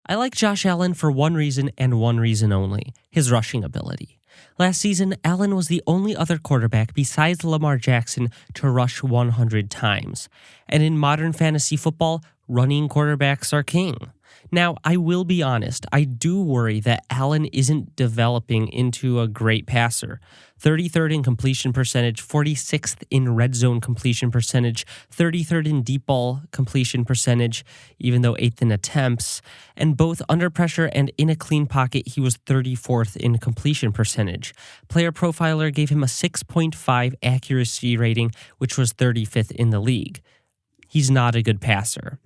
I like Josh Allen for one reason and one reason only: his rushing ability. Last season, Allen was the only other quarterback besides Lamar Jackson to rush 100 times. And in modern fantasy football, running quarterbacks are king. Now, I will be honest, I do worry that Allen isn't developing into a great passer. 33rd in completion percentage, 46th in red zone completion percentage, 33rd in deep ball completion percentage, even though 8th in attempts, and both under pressure and in a clean pocket, he was 34th in completion percentage. Player Profiler gave him a 6.5 accuracy rating, which was 35th in the league. He's not a good passer.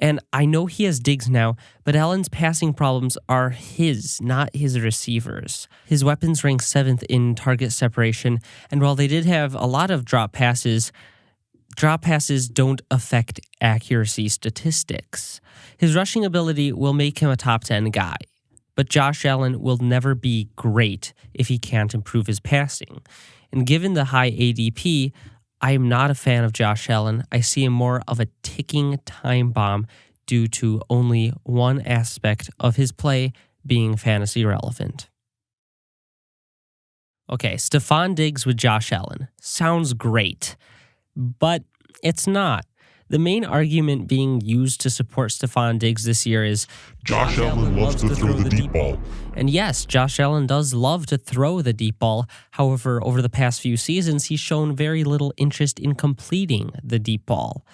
And I know he has Diggs now, but Allen's passing problems are his, not his receivers. His weapons rank 7th in target separation, and while they did have a lot of drop passes don't affect accuracy statistics. His rushing ability will make him a top 10 guy, but Josh Allen will never be great if he can't improve his passing. And given the high ADP, I am not a fan of Josh Allen. I see him more of a ticking time bomb due to only one aspect of his play being fantasy relevant. Okay, Stefon Diggs with Josh Allen. Sounds great, but it's not. The main argument being used to support Stefon Diggs this year is Josh Allen loves to throw the deep ball. And yes, Josh Allen does love to throw the deep ball. However, over the past few seasons, he's shown very little interest in completing the deep ball.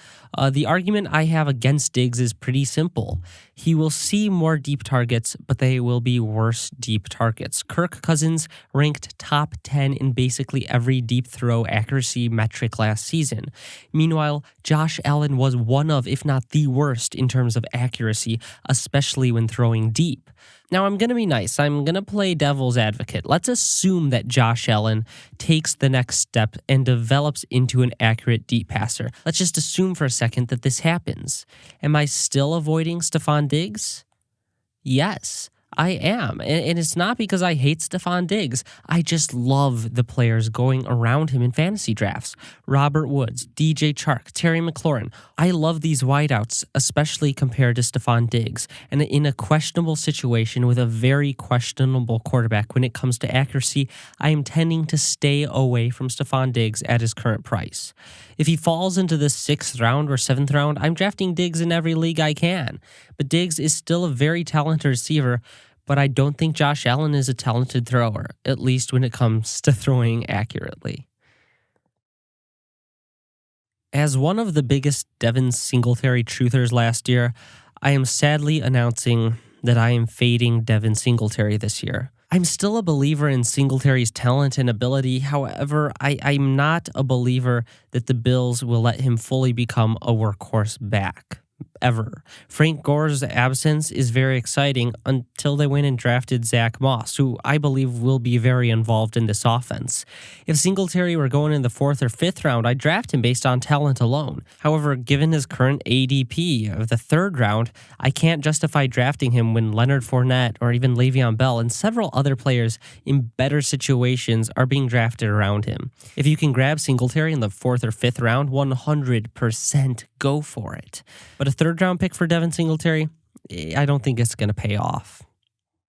The argument I have against Diggs is pretty simple. He will see more deep targets, but they will be worse deep targets. Kirk Cousins ranked top 10 in basically every deep throw accuracy metric last season. Meanwhile, Josh Allen was one of, if not the worst, in terms of accuracy, especially when throwing deep. Now, I'm going to be nice. I'm going to play devil's advocate. Let's assume that Josh Allen takes the next step and develops into an accurate deep passer. Let's just assume for a second that this happens. Am I still avoiding Stefon Diggs? Yes, I am. And it's not because I hate Stefon Diggs. I just love the players going around him in fantasy drafts. Robert Woods, DJ Chark, Terry McLaurin. I love these wideouts, especially compared to Stefon Diggs. And in a questionable situation with a very questionable quarterback when it comes to accuracy, I am tending to stay away from Stefon Diggs at his current price. If he falls into the 6th round or 7th round, I'm drafting Diggs in every league I can. But Diggs is still a very talented receiver, but I don't think Josh Allen is a talented thrower, at least when it comes to throwing accurately. As one of the biggest Devin Singletary truthers last year, I am sadly announcing that I am fading Devin Singletary this year. I'm still a believer in Singletary's talent and ability. However, I'm not a believer that the Bills will let him fully become a workhorse back. Ever. Frank Gore's absence is very exciting until they went and drafted Zach Moss, who I believe will be very involved in this offense. If Singletary were going in the 4th or 5th round, I'd draft him based on talent alone. However, given his current ADP of the 3rd round, I can't justify drafting him when Leonard Fournette or even Le'Veon Bell and several other players in better situations are being drafted around him. If you can grab Singletary in the 4th or 5th round, 100% go for it. But a 3rd round pick for Devin Singletary, I don't think it's going to pay off.